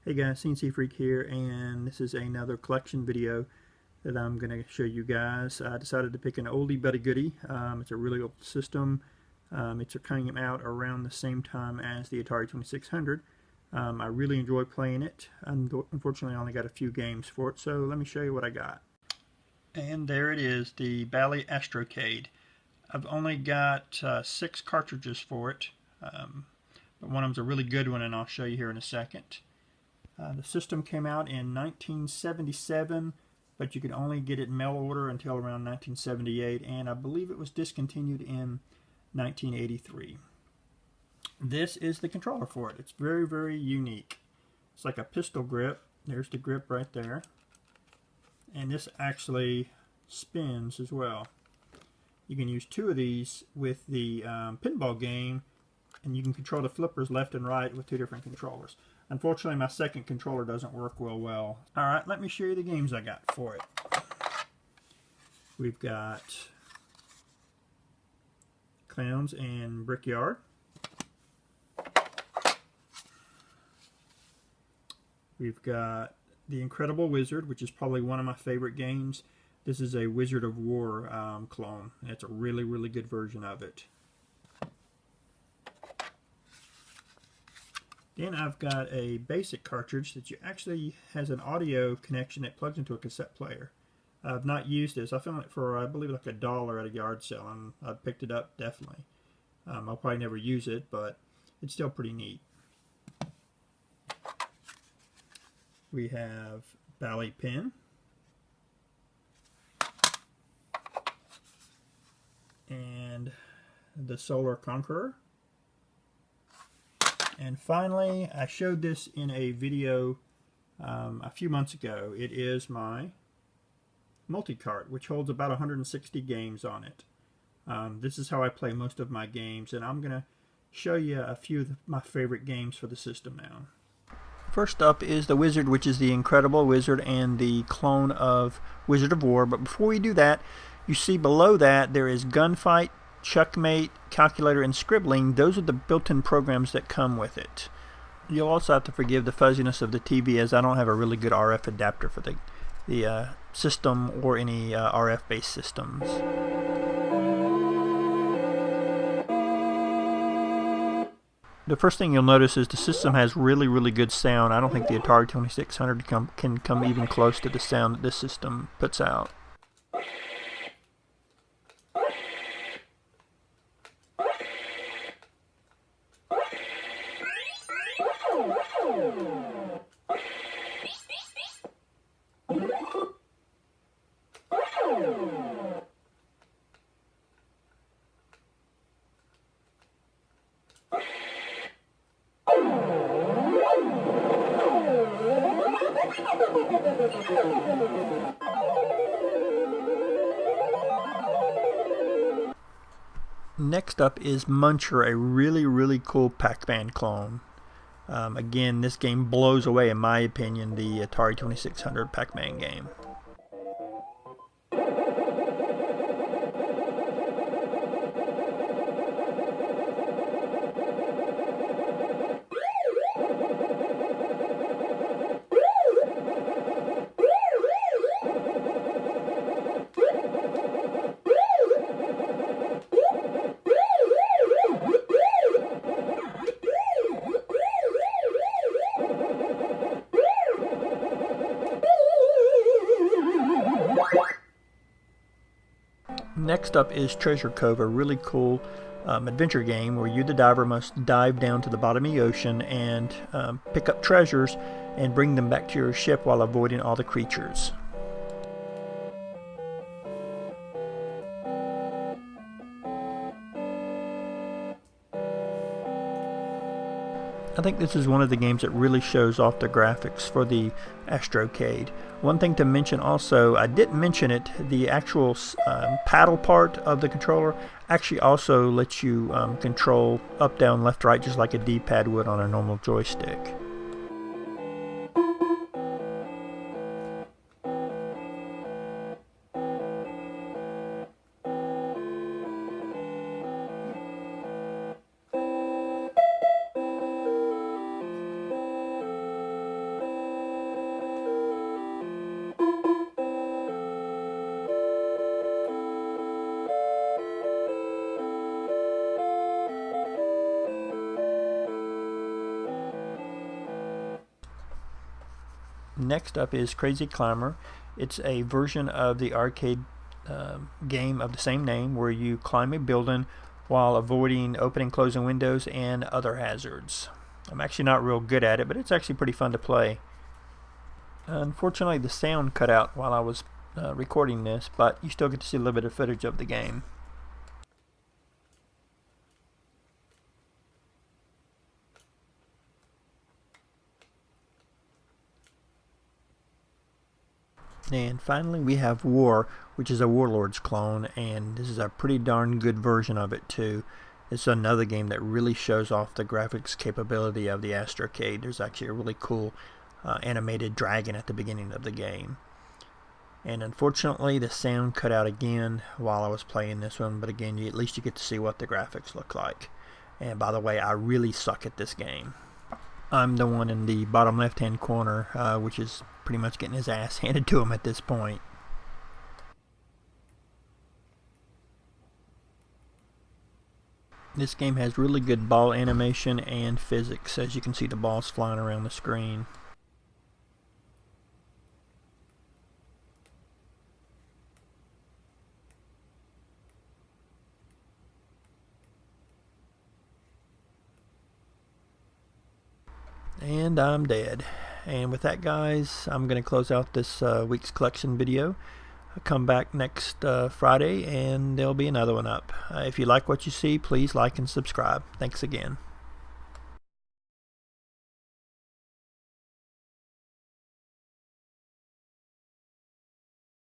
Hey guys, Cncfreak here, and this is another collection video that I'm going to show you guys. I decided to pick an oldie but a goodie. It's a really old system. It's coming out around the same time as the Atari 2600. I really enjoy playing it. Unfortunately, I only got a few games for it, so let me show you what I got. And there it is, the Bally Astrocade. I've only got 6 cartridges for it, but one of them's a really good one, and I'll show you here in a second. The system came out in 1977, but you could only get it mail order until around 1978, and I believe it was discontinued in 1983. This is the controller for it. It's very, very unique. It's like a pistol grip. There's the grip right there. And this actually spins as well. You can use 2 of these with the pinball game, and you can control the flippers left and right with 2 different controllers. Unfortunately, my second controller doesn't work real well. Alright, let me show you the games I got for it. We've got Clowns and Brickyard. We've got The Incredible Wizard, which is probably one of my favorite games. This is a Wizard of War clone. It's a really, really good version of it. Then I've got a basic cartridge that actually has an audio connection that plugs into a cassette player. I've not used this. I found it for, I believe, like $1 at a yard sale, and I picked it up definitely. I'll probably never use it, but it's still pretty neat. We have Bally Pen. And the Solar Conqueror. And finally, I showed this in a video a few months ago. It is my multi-cart, which holds about 160 games on it. This is how I play most of my games, and I'm going to show you a few of my favorite games for the system now. First up is the Wizard, which is the Incredible Wizard and the clone of Wizard of War. But before we do that, you see below that there is Gunfight, Checkmate, Calculator, and Scribbling. Those are the built-in programs that come with it. You'll also have to forgive the fuzziness of the TV, as I don't have a really good RF adapter for the system or any RF-based systems. The first thing you'll notice is the system has really, really good sound. I don't think the Atari 2600 can come even close to the sound that this system puts out. Next up is Muncher, a really, really cool Pac-Man clone. Again, this game blows away, in my opinion, the Atari 2600 Pac-Man game. Next up is Treasure Cove, a really cool adventure game where you, the diver, must dive down to the bottom of the ocean and pick up treasures and bring them back to your ship while avoiding all the creatures. I think this is one of the games that really shows off the graphics for the Astrocade. One thing to mention also, I didn't mention it, the actual paddle part of the controller actually also lets you control up, down, left, right, just like a D-pad would on a normal joystick. Next up is Crazy Climber. It's a version of the arcade game of the same name where you climb a building while avoiding opening and closing windows and other hazards. I'm actually not real good at it, but it's actually pretty fun to play. Unfortunately, the sound cut out while I was recording this, but you still get to see a little bit of footage of the game. And finally we have War, which is a Warlords clone, and this is a pretty darn good version of it too. It's another game that really shows off the graphics capability of the Astrocade. There's actually a really cool animated dragon at the beginning of the game. And unfortunately the sound cut out again while I was playing this one, but again, at least you get to see what the graphics look like. And by the way, I really suck at this game. I'm the one in the bottom left hand corner, which is pretty much getting his ass handed to him at this point. This game has really good ball animation and physics, as you can see the balls flying around the screen. And I'm dead. And with that, guys, I'm going to close out this week's collection video. I'll come back next Friday and there'll be another one up. If you like what you see, please like and subscribe. Thanks again.